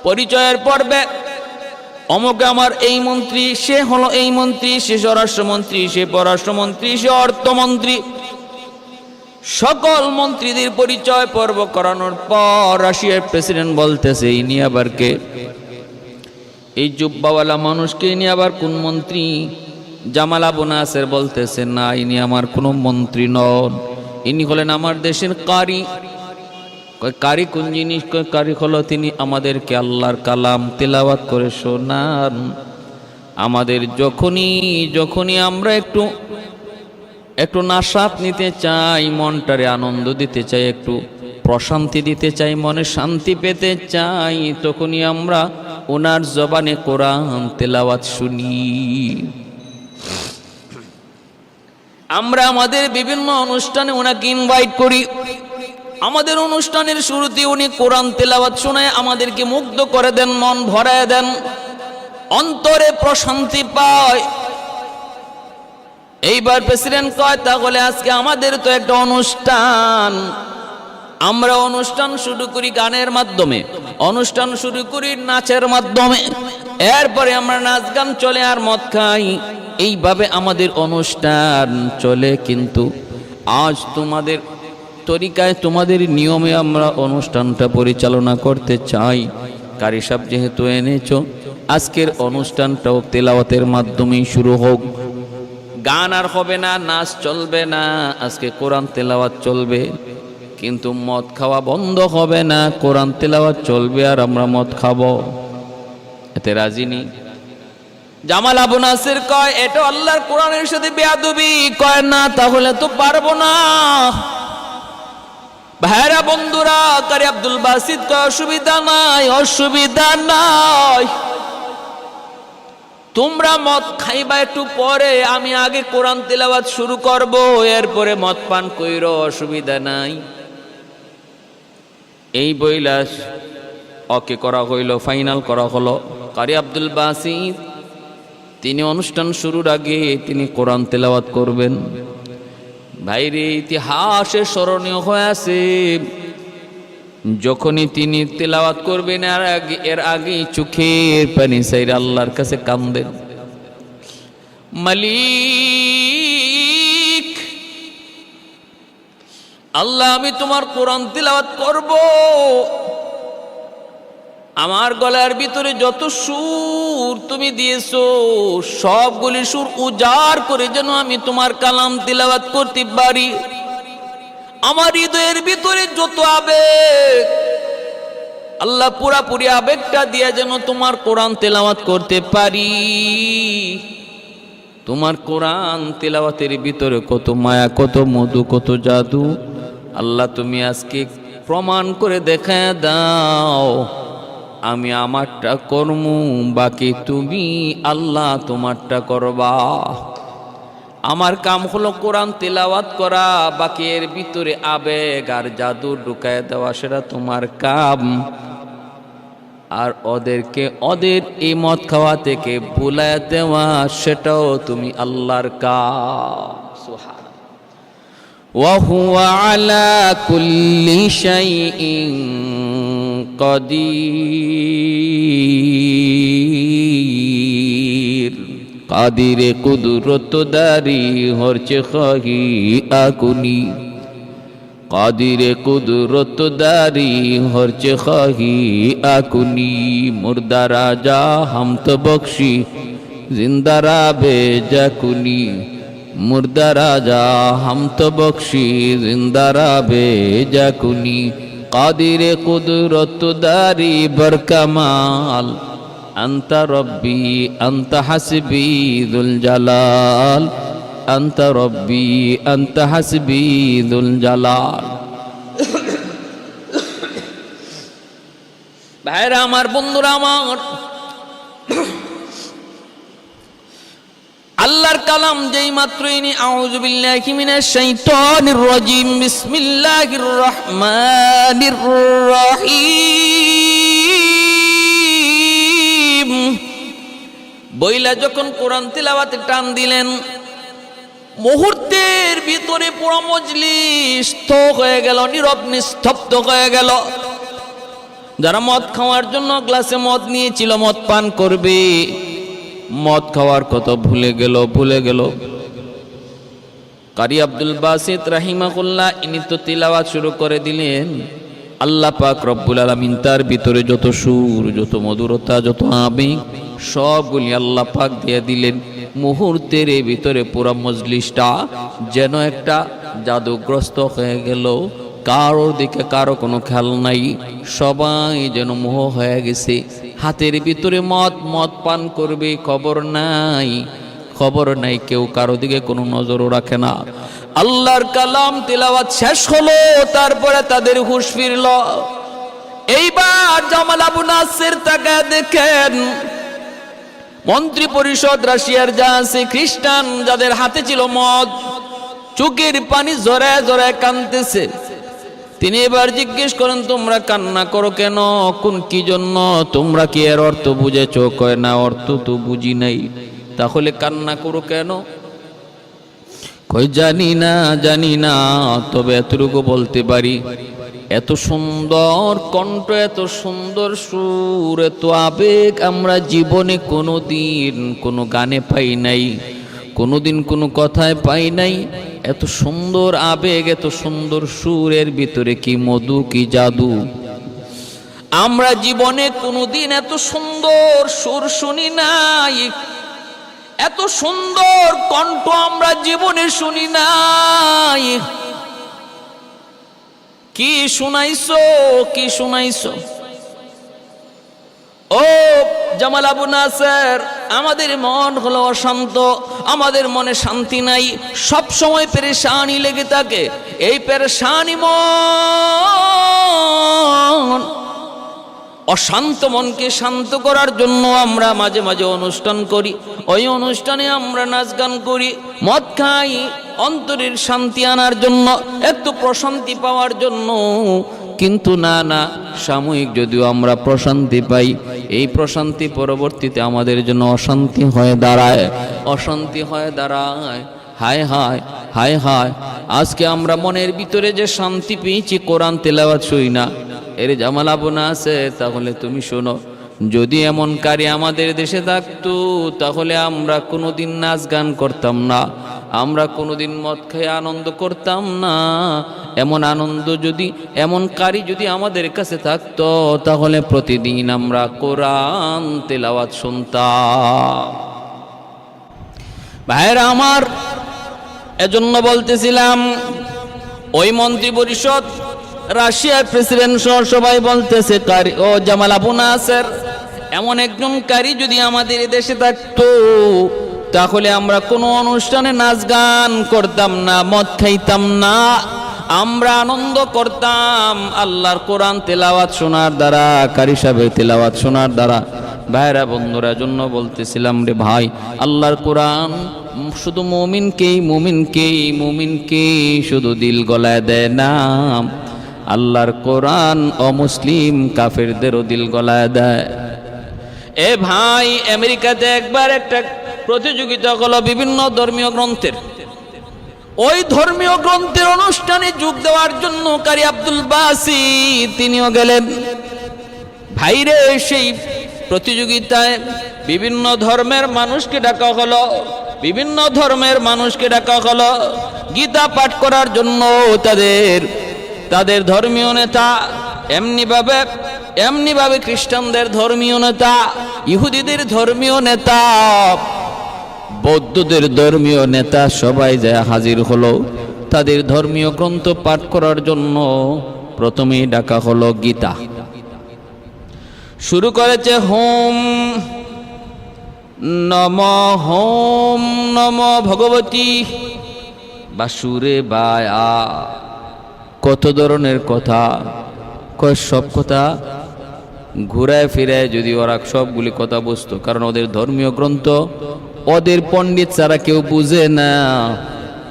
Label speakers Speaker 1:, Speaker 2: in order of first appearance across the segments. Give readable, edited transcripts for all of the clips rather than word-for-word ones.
Speaker 1: পরিচয়ের পর্বে অমুক আমার এই মন্ত্রী, সে হলো এই মন্ত্রী, সে স্বরাষ্ট্রমন্ত্রী, সে পররাষ্ট্রমন্ত্রী, সে অর্থমন্ত্রী। সকল মন্ত্রীদের পরিচয় পর্ব করানোর পর রাশিয়ার প্রেসিডেন্ট বলতেছে, ইনি আবার কে? এই জুব্বাওয়ালা মানুষকে ইনি আবার কোন মন্ত্রী? জামাল আবু নাসের বলতেছে, না, ইনি আমার কোনো মন্ত্রী নন, ইনি হলেন আমার দেশের কারি। কারি কোন জিনিস? কারি হলো তিনি আমাদেরকে আল্লাহর কালাম তেলাওয়াত করে শোনান। আমাদের যখনই আমরা একটু নাশাত নিতে চাই, মনটারে আনন্দ দিতে চাই, একটু প্রশান্তি দিতে চাই, মনে শান্তি পেতে চাই, তখনই আমরা ওনার জবানে কোরআন তেলাওয়াত শুনি। আমরা আমাদের বিভিন্ন অনুষ্ঠানে ওনাকে ইনভাইট করি। আমাদের অনুষ্ঠানের শুরুতে উনি কোরআন তেলাওয়াত শোনায় আমাদেরকে মুগ্ধ করে দেন, মন ভরায় দেন, অন্তরে প্রশান্তি পায়। এইবার প্রেসিডেন্ট কয়, তাহলে আজকে আমাদের তো একটা অনুষ্ঠান, আমরা অনুষ্ঠান শুরু করি গানের মাধ্যমে, অনুষ্ঠান শুরু করি নাচের মাধ্যমে, এরপরে আমরা নাচ গান চলে আর মদ খাই, এইভাবে আমাদের অনুষ্ঠান চলে। কিন্তু আজ তোমাদের তরিকায়, তোমাদের নিয়মে আমরা অনুষ্ঠানটা পরিচালনা করতে চাই। কারি সাহেব যেহেতু এনেছো, আজকের অনুষ্ঠানটাও তেলাওয়াতের মাধ্যমেই শুরু হোক। গান আর হবে না, নাচ চলবে না, আজকে কোরআন তেলাওয়াত চলবে। কিন্তু মদ খাওয়া বন্ধ হবে না, কোরআন তেলাওয়াত চলবে আর আমরা মদ খাবো। এতে রাজি নি? জামাল আবু নাসির কয়, এটা আল্লাহর কোরআনের সাথে বেয়াদবি। কয়, না, তাহলে তো পারবো না। ভাইরা বন্ধুরা, কারি আব্দুল বাসিত কয়, অসুবিধা নাই, অসুবিধা নাই, তোমরা মদ খাইবা একটু পরে, আমি আগে কোরআন তেলাওয়াত শুরু করব, এরপরে মদ পান কইরো, অসুবিধা নাই। এই বইলাস ওকে করা হইল, ফাইনাল করা হলো। কারি আব্দুল বাসিত তিনি অনুষ্ঠান শুরুর আগে তিনি কোরআন তেলাওয়াত করবেন। ভাইরে, ইতিহাসে স্মরণীয় হয়ে আছে, যখনই তিনি তেলাওয়াত করবেন এর আগে চোখের পানি ছাইরা আল্লাহর কাছে কান্দেন, মালিক আল্লাহ, আমি তোমার কোরআন তেলাওয়াত করব, আমার গলার ভিতরে যত সুর তুমি দিয়েছো সবগুলি সুর উজাড় করে যেন আমি তোমার কালাম তিলাওয়াত করতে পারি। আমার হৃদয়ের ভিতরে যত আবেগ, আল্লাহ পুরাপুরি আবেগটা দিয়ে যেন তোমার কোরআন তেলাওয়াত করতে পারি। তোমার কোরআন তেলাওয়াতের ভিতরে কত মায়া, কত মধু, কত জাদু, আল্লাহ তুমি আজকে প্রমাণ করে দেখায় দাও। আমি আমারটা করমু, বাকি তুমি আল্লাহ তোমারটা করবা। আমার কাম হলো কোরআন তেলাওয়াত করা, বাকি এর ভিতরে আবেগ আর জাদু ঢুকায় দেওয়া সেটা তোমার কাম। আর ওদেরকে ওদের এই মদ খাওয়া থেকে ভুলায় দেওয়া সেটাও তুমি আল্লাহর কাম। সুবহানাল্লাহ। ওয়া হুয়া আলা কুল্লি শাইইন কাদির। কাদিরে কুদরত দারি হরচে খাহি আকুনি। কাদিরে কুদরত দারি হরচে খাহি আকুনি। মুর্দা রাজা হাম তো বখশি জিন্দা রাবে জাকুনি। মুর্দা রাজা হাম তো বখশি জিন্দা রাবে জাকুনি। কাদিরে কুদরত দারি বরকামাল। আন্তা রব্বি আন্তা হাসবি যুল জালাল। আন্তা রব্বি আন্তা হাসবি যুল জালাল। ভাইরা আমার, বন্ধুরা আমার, আল্লাহর কালাম যেই মাত্র ইনি আউযু বিল্লাহি মিনাশ শাইতানির রাজিম বিসমিল্লাহির রহমানির রহিম বইলা যখন কোরআন তিলাওয়াতে টান দিলেন, মুহূর্তের ভিতরে পুরো মজলিস স্তব্ধ হয়ে গেল, নীরব নিস্তব্ধ হয়ে গেল। যারা মদ খাওয়ার জন্য গ্লাসে মদ নিয়েছিল, মদ পান করবে, মদ খাওয়ার কথা ভুলে গেল। কারি আব্দুল বাসিত রাহিমাহুল্লাহ ইনি তো তিলাওয়াত শুরু করে দিলেন। আল্লাহ পাক রব্বুল আলামিন তার ভিতরে যত সুর, যত মধুরতা, যত আবেগ সবগুলি আল্লাহ পাক দিয়ে দিলেন। মুহূর্তের ভিতরে পুরো মজলিসটা যেন একটা জাদুগ্রস্ত হয়ে গেল। কারোর দিকে কারো কোনো খেয়াল নাই, সবাই যেন মোহ হয়ে গেছে। হাতের ভিতরে মদ পান করবে, খবর নাই, কেউ কারো দিকে কোনো নজরও রাখে না। আল্লাহর কালাম তিলাওয়াত শেষ হলো, তারপরে তাদের হুঁশ ফিরল। এইবার জামাল আবু নাসের তাকে দেখেন, মন্ত্রী পরিষদ রাশিয়ার যা আছে, খ্রিস্টান যাদের হাতে ছিল মদ, চোখের পানি জড়ায় জড়ায় কাঁদতেছে। তিনি এবার জিজ্ঞেস করেন, তোমরা কান্না করো কেন? কি জন্য? তোমরা কি এর অর্থ বুঝেছ? কয় না, অর্থ তো বুঝি নাই। তাহলে কান্না করো কেন? কই জানি না, তবে এতটুকু বলতে পারি, এত সুন্দর কণ্ঠ, এত সুন্দর সুর, এত আবেগ আমরা জীবনে কোনোদিন কোনো গানে পাই নাই, কোনোদিন কোনো কথায় পাই নাই। এত সুন্দর আবেগ, এত সুন্দর সুরের ভিতরে কি মধু, কি জাদু। আমরা জীবনে কোনোদিন এত সুন্দর সুর শুনি নাই, এত সুন্দর কণ্ঠ আমরা জীবনে শুনি নাই। কি শুনাইছো? ও জামাল আবু নাসের, আমাদের মন হলো অশান্ত, আমাদের মনে শান্তি নাই, সব সময় পেরেশানি লেগে থাকে। এই পেরেশানি মন, অশান্ত মনকে শান্ত করার জন্য আমরা মাঝে মাঝে অনুষ্ঠান করি। ওই অনুষ্ঠানে আমরা নাচ গান করি, মদ খাই, অন্তরের শান্তি আনার জন্য, একটু প্রশান্তি পাওয়ার জন্য। কিন্তু না, সাময়িক যদিও আমরা প্রশান্তি পাই, এই প্রশান্তি পরবর্তীতে আমাদের জন্য অশান্তি হয়ে দাঁড়ায়। হায়, আজকে আমরা মনের ভিতরে যে শান্তি পেয়েছি কোরআন তেলাওয়াত শুই না। এর জামাল আবু নাসের, তাহলে তুমি শোনো, যদি এমন কারি আমাদের দেশে থাকতো, তাহলে আমরা কোনোদিন নাচ গান করতাম না, আমরা কোনোদিন মদ খেয়ে আনন্দ করতাম না। এমন আনন্দ যদি, এমন কারি যদি আমাদের কাছে থাকতো, তাহলে প্রতিদিন আমরা কোরআন তেলাওয়াত শুনতাম। ভাইরা আমার, এজন্য বলতেছিলাম, ওই মন্ত্রী পরিষদ, রাশিয়ার প্রেসিডেন্ট সহ সবাই বলতেছে, কারি ও জামাল আবু নাসের, এমন একজন কারি যদি আমাদের দেশে থাকতো, তাহলে আমরা কোনো অনুষ্ঠানে নাচ গান করতাম না, মদ খাইতাম না, আমরা আনন্দ করতাম আল্লাহর কোরআন তেলাওয়াত শোনার দ্বারা, কারি সাহেবের তেলাওয়াত শোনার দ্বারা। ভাইরা বন্ধুরা, জন্য বলতেছিলাম রে ভাই, আল্লাহর কোরআন শুধু মুমিনকেই শুধু দিল গলায় দেয় না, আল্লাহর কোরআন অমুসলিম কাফেরদেরও দিল গলায় দেয়। এ ভাই, আমেরিকাতে একবার একটা প্রতিযোগিতা হলো বিভিন্ন ধর্মীয় গ্রন্থের। ওই ধর্মীয় গ্রন্থের অনুষ্ঠানে যোগ দেওয়ার জন্য কারি আব্দুল বাসিত তিনিও গেলেন। ভাইরে, সেই প্রতিযোগিতায় বিভিন্ন ধর্মের মানুষকে ডাকা হলো, গীতা পাঠ করার জন্য। তাদের ধর্মীয় নেতা, এমনিভাবে খ্রিস্টানদের ধর্মীয় নেতা, ইহুদিদের ধর্মীয় নেতা, বৌদ্ধদের ধর্মীয় নেতা সবাই যায় হাজির হলো তাদের ধর্মীয় গ্রন্থ পাঠ করার জন্য। প্রথমেই ডাকা হলো গীতা। শুরু করেছে হোম নম ভগবতী বাসুরে বায়া। কত ধরনের কথা কয়, সব কথা ঘুরায় ফিরায় যদি ওরা সবগুলি কথা বুঝতো, কারণ ওদের ধর্মীয় গ্রন্থ ওদের পণ্ডিত ছাড়া কেউ বুঝে না।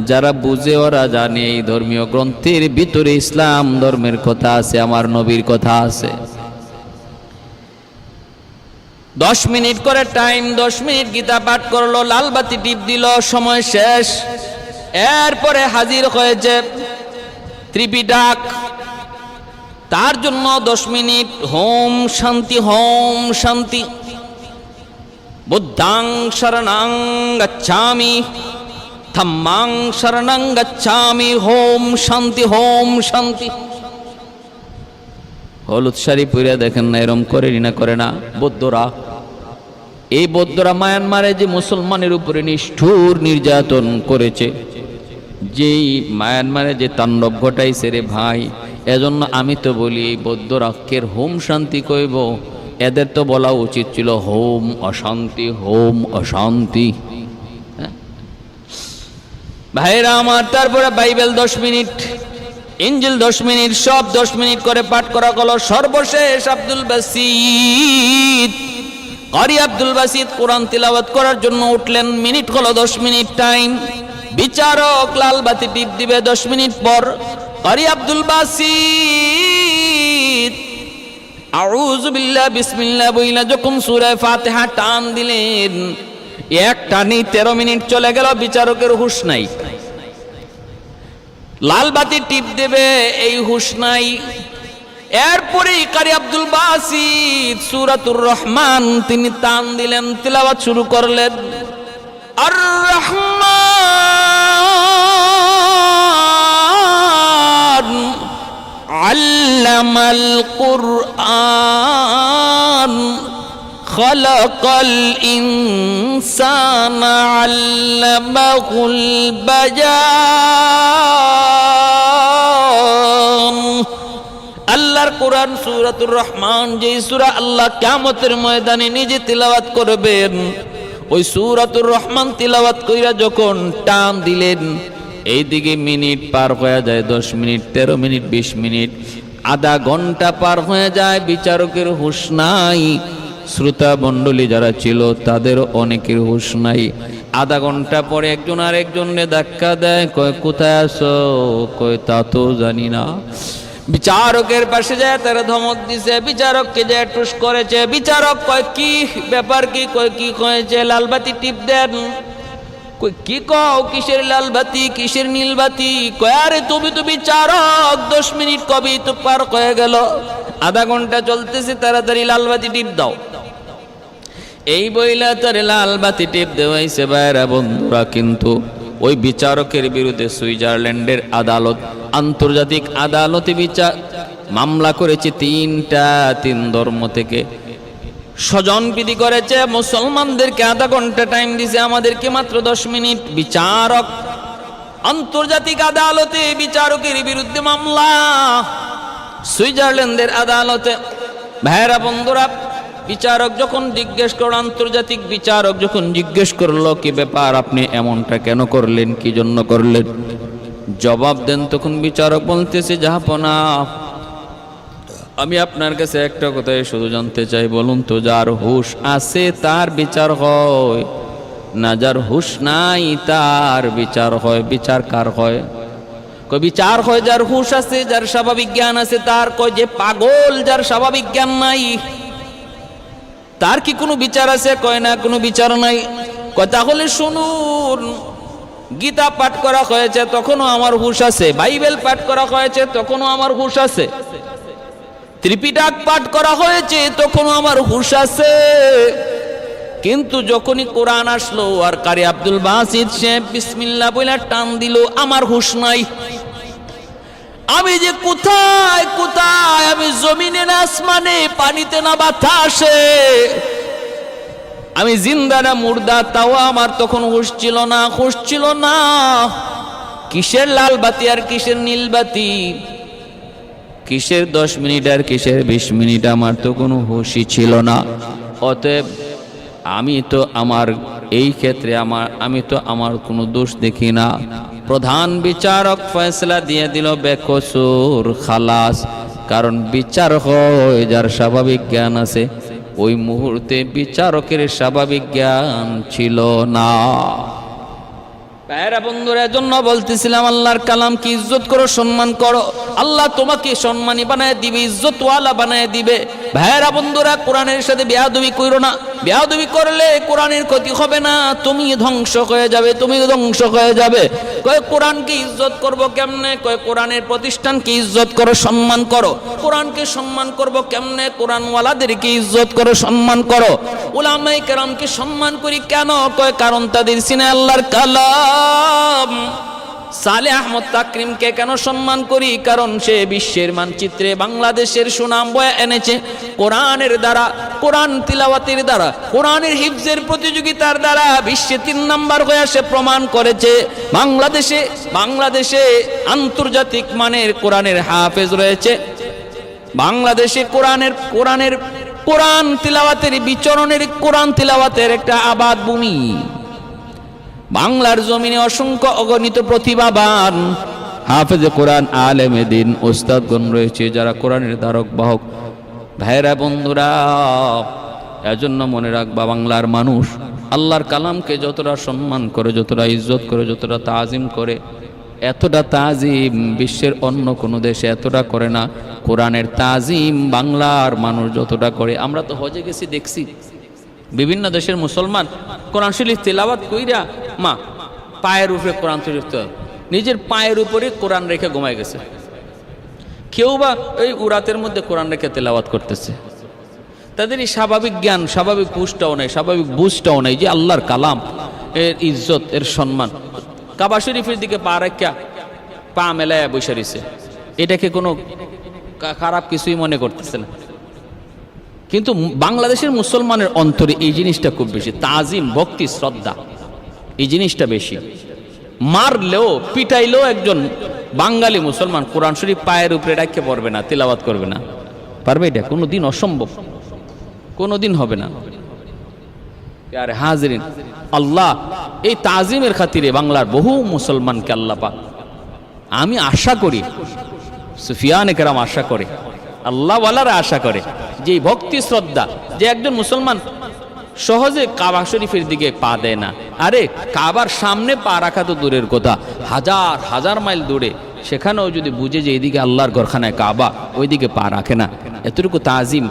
Speaker 1: যারা বুঝে ওরা জানে এই ধর্মীয় গ্রন্থের ভিতরে ইসলাম ধর্মের কথা আছে, আমার নবীর কথা আছে। 10 মিনিট করে টাইম, 10 মিনিট গীতা পাঠ করলো, লাল বাতি টিপ দিল, সময় শেষ। এরপরে হাজির হয়েছে ত্রিপিটক। তার জন্য 10 মিনিট হোম শান্তি, হোম শান্তি। বুদ্ধাং শরণাং গচ্ছামি, ধম্মাং শরণাং গচ্ছামি, হোম শান্তি, হোম শান্তি। হলুদ শাড়ি পরে দেখেন না, এরম করে না করে না বৌদ্ধরা। এই বৌদ্ধরা মায়ানমারে যে মুসলমানের উপরে নিষ্ঠুর নির্যাতন করেছে, যেই মায়ানমারে যে তাণ্ডব ঘটাইছে রে ভাই, এজন্য আমি তো বলি এই বৌদ্ধরা কের হোম শান্তি কইব, এদের তো বলা উচিত ছিল হোম অশান্তি, হোম অশান্তি। ভাইরা আমার, তারপরে বাইবেল 10 মিনিট, ইঞ্জিল 10 মিনিট, সব 10 মিনিট করে পাঠ করা হলো। সর্বশেষ আব্দুল বাসিত, কারি আব্দুল বাসিত কোরআন তিলাওয়াত করার জন্য উঠলেন। মিনিট হলো 10 মিনিট টাইম। বিচারক লাল বাতি টিপ দিবে 10 মিনিট পর। কারি আব্দুল বাসিত আউযু বিল্লাহ বিসমিল্লাহ বইলা যখন সূরা ফাতিহা টান দিলেন, এক টানি 13 মিনিট চলে গেল, বিচারকের হুঁশ নাই। লাল বাতি টিপ দেবে, এই হুঁশ নাই। এরপরে কারি আব্দুল বাসিত সূরাতুর রহমান তিনি টান দিলেন, তিলাওয়াত শুরু করলেন। আর রহমান আল্লামাল কুরআন খালাকাল ইনসানা আল্লামাহুল বায়ান। আল্লাহর কোরআন সূরাতুর রহমান, যেই সূরা আল্লাহ কিয়ামতের ময়দানে নিজে তিলাওয়াত করবেন, ওই সূরাতুর রহমান তিলাওয়াত কইরা যখন টান দিলেন, এইদিকে মিনিট পার হয়ে যায় 10 মিনিট, 13 মিনিট, 20 মিনিট, আধা ঘন্টা পার হয়ে যায়। বিচারকের হুঁশ নাই, শ্রোতা মণ্ডলী যারা ছিল তাদের অনেকের হুঁশ নাই। আধা ঘন্টা পরে একজন আরেকজনকে ধাক্কা দেয়, কয় কোথায় আছো? কয় তা তো জানি না। বিচারকের পাশে যায় তারা ধমক দিছে, বিচারককে যায় টুস করেছে। বিচারক কয় কি ব্যাপার, কি কয় কি হয়েছে? লাল বাতি টিপ দেন। কই কি কও? কিসের লাল বাতি, কিসের নীল বাতি? কয় আরে তুমি তো বিচারক, 10 মিনিট কবে তো পার হয়ে গেল, আধা ঘন্টা চলতেছে, তাড়াতাড়ি লাল বাতি টিপ দাও। এই বইলা তারে লাল বাতি টিপ দেওয়াইছে। ভাইরা বন্ধুরা, কিন্তু ওই বিচারকের বিরুদ্ধে সুইজারল্যান্ডের আদালত, আন্তর্জাতিক আদালতে বিচার মামলা করেছে। 3টা 3 ধর্ম থেকে স্বজনপ্রীতি করেছে। মুসলমানদেরকে আধা ঘন্টা টাইম দিছে, আমাদেরকে মাত্র 10 মিনিট। বিচারক আন্তর্জাতিক আদালতে বিচারকের বিরুদ্ধে মামলা, সুইজারল্যান্ডের আদালতে। ভাইরা বন্ধুরা, বিচারক যখন জিজ্ঞেস করল, আন্তর্জাতিক বিচারক যখন জিজ্ঞেস করলো কি ব্যাপার, আপনি এমনটা কেন করলেন, কি জন্য করলেন, জবাব দেন। তখন বিচারক বলতেছে, জাহাপনা, আমি আপনার কাছে একটা কথাই শুধু জানতে চাই, বলুন তো, যার হুঁশ আছে তার বিচার হয় না, যার হুঁশ নাই তার বিচার হয়? বিচার কার হয়? কয় বিচার হয় যার হুঁশ আছে, যার স্বাভাবিক জ্ঞান আছে তার। কয় যে পাগল, যার স্বাভাবিক জ্ঞান নাই, তার কি কোনো বিচার আছে? কয় না, কোনো বিচার নাই। কয় তাহলে শুনুন, গীতা পাঠ করা হয়েছে তখনও আমার হুঁশ আছে, বাইবেল পাঠ করা হয়েছে তখনও আমার হুঁশ আছে, ত্রিপিটক পাঠ করা হয়েছে তখনও আমার হুঁশ আছে, কিন্তু যখনই কোরআন আসলো আর কারি আব্দুল বাসিত সাহেব বিসমিল্লাহ বলে টান দিল, আমার হুঁশ নাই। আমি যে কোথায় কোথায়, আমি জমিনে না আসমানে, পানিতে না বাতাসে, আমি জিন্দা না মুর্দা, তাও আমার তখন হুঁশ ছিল না, হুঁশ ছিল না। কিসের লাল বাতি আর কিসের নীল বাতি, কিসের 10 মিনিট আর কিসের 20 মিনিট, আমার তো কোনো হুঁশই ছিল না। অতএব আমি তো আমার এই ক্ষেত্রে আমি তো আমার কোনো দোষ দেখি না। প্রধান বিচারক ফয়সালা দিয়ে দিল, বেকসুর, খালাস। কারণ বিচার হয় যার স্বাভাবিক জ্ঞান আছে। ওই মুহূর্তে বিচারকের স্বাভাবিক জ্ঞান ছিল না। ভাইরা বন্ধুরা, জন্য বলতেছিলাম, আল্লাহর কালামকে ইজ্জত করো, সম্মান করো। আল্লাহ তোমাকে সম্মানী বানায় দিবে, ইজ্জতওয়ালা বানায় দিবে। ভাইরা বন্ধুরা, কোরআনের সাথে বেয়াদবি কইরো না। বেয়াদবি করলে কোরআনের ক্ষতি হবে না, তুমি ধ্বংস হয়ে যাবে, তুমি ধ্বংস হয়ে যাবে। কয় কোরআনকে ইজ্জত করব কেমনে? কয় কোরআনের প্রতিষ্ঠানকে ইজ্জত করো, সম্মান করো। কোরআনকে সম্মান করব কেমনে? কোরআনওয়ালাদেরকে ইজ্জত করো, সম্মান করো। উলামায়ে কেরামকে সম্মান করি কেন? কয় কারণ তাদের সিনে আল্লাহর কালাম। সালেহ আহমদ তাকরিমকে কেন সম্মান করি? কারণ সে বিশ্বের মানচিত্রে বাংলাদেশের সুনাম বয়ে এনেছে কোরআনের দ্বারা, কোরআন তিলাওয়াতের দ্বারা, কোরআনের হিফজের প্রতিযোগিতার দ্বারা বিশ্বে 3 নাম্বার হয়ে সে প্রমাণ করেছে। বাংলাদেশে আন্তর্জাতিক মানের কোরআনের হাফেজ রয়েছে। বাংলাদেশে কোরআন তিলাওয়াতের বিচরণের, কোরআন তিলাওয়াতের একটা আবাদ ভূমি। বাংলার জমিনে অসংখ্য অগণিত প্রতিভাবান হাফেজে কোরআন, আলেমে দিন, ওস্তাদগণ রয়েছে যারা কোরআনের ধারক বাহক। ভাইরা বন্ধুরা, এজন্য মনে রাখবা, বাংলার মানুষ আল্লাহর কালামকে যতটা সম্মান করে, যতটা ইজ্জত করে, যতটা তাজিম করে, এতটা তাজিম বিশ্বের অন্য কোনো দেশে এতটা করে না। কোরআনের তাজিম বাংলার মানুষ যতটা করে। আমরা তো হজে গেছি, দেখছি বিভিন্ন দেশের মুসলমান কোরআন শরীফ তেলাওয়াত কইরা মা পায়ের উপরে কোরআন শরীফ, নিজের পায়ের উপরে কোরআন রেখে ঘুমায় গেছে। কেউ বা এই উরাতের মধ্যে কোরআন রেখে তেলাওয়াত করতেছে। তাদের এই স্বাভাবিক জ্ঞান, স্বাভাবিক বুঝটাও নেই, স্বাভাবিক বুঝটাও নেই যে আল্লাহর কালাম এর ইজ্জত, এর সম্মান। কাবা শরীফের দিকে পা রেখা পা মেলায় বসে রয়েছে, এটাকে কোনো খারাপ কিছুই মনে করতেছে না। কিন্তু বাংলাদেশের মুসলমানের অন্তরে এই জিনিসটা খুব বেশি, তাজিম, ভক্তি, শ্রদ্ধা, এই জিনিসটা বেশি। মারলেও পিটাইলেও একজন বাঙালি মুসলমান কোরআন শরীফ পায়ের উপরে রাখতে পারবে না, তিলাওয়াত করবে না, পারবে? এটা কোনোদিন অসম্ভব, কোনোদিন হবে না। আরে হাজরিন, আল্লাহ এই তাজিমের খাতিরে বাংলার বহু মুসলমানকে আল্লাহ পাক, আমি আশা করি, সুফিয়ানে কেরাম আশা করে, আল্লাহওয়ালারা আশা করে যে ভক্তি শ্রদ্ধা, যে একজন মুসলমান সহজে কাবা শরীফের দিকে পা দেয় না। আরে কাবার সামনে পা রাখা তো দূরের কথা, হাজার হাজার মাইল দূরে, সেখানেও যদি বুঝে যে এইদিকে আল্লাহর ঘরখানায় কাবা, ওইদিকে পা রাখে না, এতটুকু তাজিম,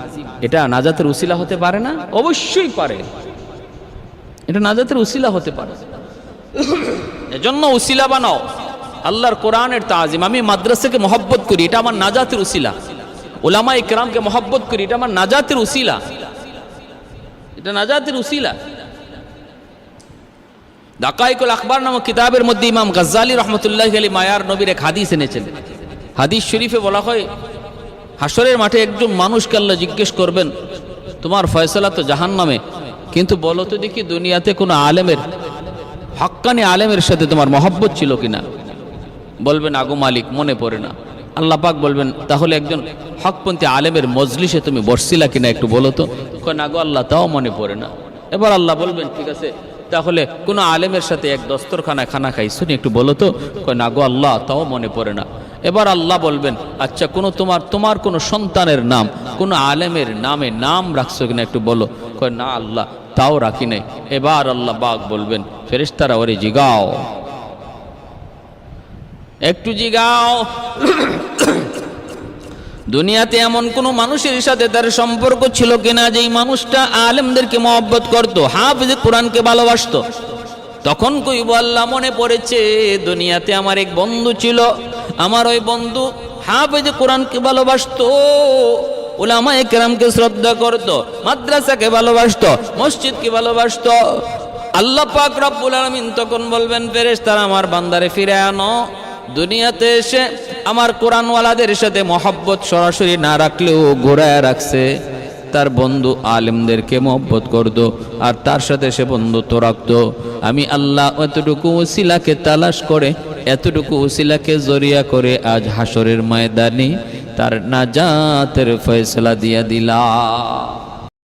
Speaker 1: এটা নাজাতের উসিলা হতে পারে না? অবশ্যই পারে, এটা নাজাতের উসিলা হতে পারে। এজন্য উসিলা বানাও আল্লাহর কোরআনের তাজিম। আমি মাদ্রাসাকে মহব্বত করি, এটা আমার নাজাতের উসিলা। উলামায়ে কেরামকে মহব্বত করি, এটা আমার নাজাতের উসিলা, এটা নাজাতের উসিলা। দাকাইকুল আখবার নামক কিতাবের মধ্যে ইমাম গাজ্জালি রহমতুল্লাহি আলাইহি মায়ার নবীর এক হাদিস এনেছেন। হাদিস শরীফে বলা হয়, হাসরের মাঠে একজন মানুষকে আল্লাহ জিজ্ঞেস করবেন, তোমার ফয়সালা তো জাহান্নামে, কিন্তু বলো তো দেখি দুনিয়াতে কোনো আলেমের, হক্কানি আলেমের সাথে তোমার মহব্বত ছিল কিনা? বলবেন, আগো মালিক মনে পড়ে না। আল্লাহ পাক বলবেন, তাহলে একজন হকপন্থী আলেমের মজলিসে তুমি বসছিলা কিনা একটু বলো তো? কয় না গো আল্লাহ, তাও মনে পড়ে না। এবার আল্লাহ বলবেন, ঠিক আছে, তাহলে কোনো আলেমের সাথে এক দস্তরখানায় খানা খাইছো নি, একটু বলো তো? কয় না গো আল্লাহ, তাও মনে পড়ে না। এবার আল্লাহ বলবেন, আচ্ছা তোমার কোনো সন্তানের নাম, কোনো আলেমের নাম রাখছো কিনা একটু বলো? কয় না আল্লাহ, তাও রাখি নাই। এবার আল্লাহ পাক বলবেন, ফেরেশতারা ওরে জিগাও, একটু জিগাও, দুনিয়াতে এমন কোন মানুষের সাথে তার সম্পর্ক ছিল কিনা যেই মানুষটা আলেমদেরকে মহব্বত করত, হাফেজ কোরআনকে ভালোবাসত? তখন কইব, আল্লাহ মনে পড়েছে, দুনিয়াতে আমার এক বন্ধু ছিল, আমার ওই বন্ধু হাফেজ কোরআনকে ভালোবাসত, উলামায়ে কেরামকে শ্রদ্ধা করত, মাদ্রাসাকে ভালোবাসত, মসজিদকে ভালোবাসত। আল্লাহ পাক রব্বুল আলামিন তখন বলবেন, ফেরেশতারা আমার বান্দারে ফিরে আনো। দুনিয়াতে এসে আমার কোরআনওয়ালাদের সাথে মহব্বত সরাসরি না রাখলেও ঘোরায় রাখছে, তার বন্ধু আলেমদেরকে মহব্বত করত, আর তার সাথে সে বন্ধুত্ব রাখত। আমি আল্লাহ এতটুকু উসিলাকে তালাশ করে, এতটুকু উসিলাকে জরিয়া করে আজ হাসরের ময়দানে তার নাজাতের ফয়সালা দিয়া দিলাম।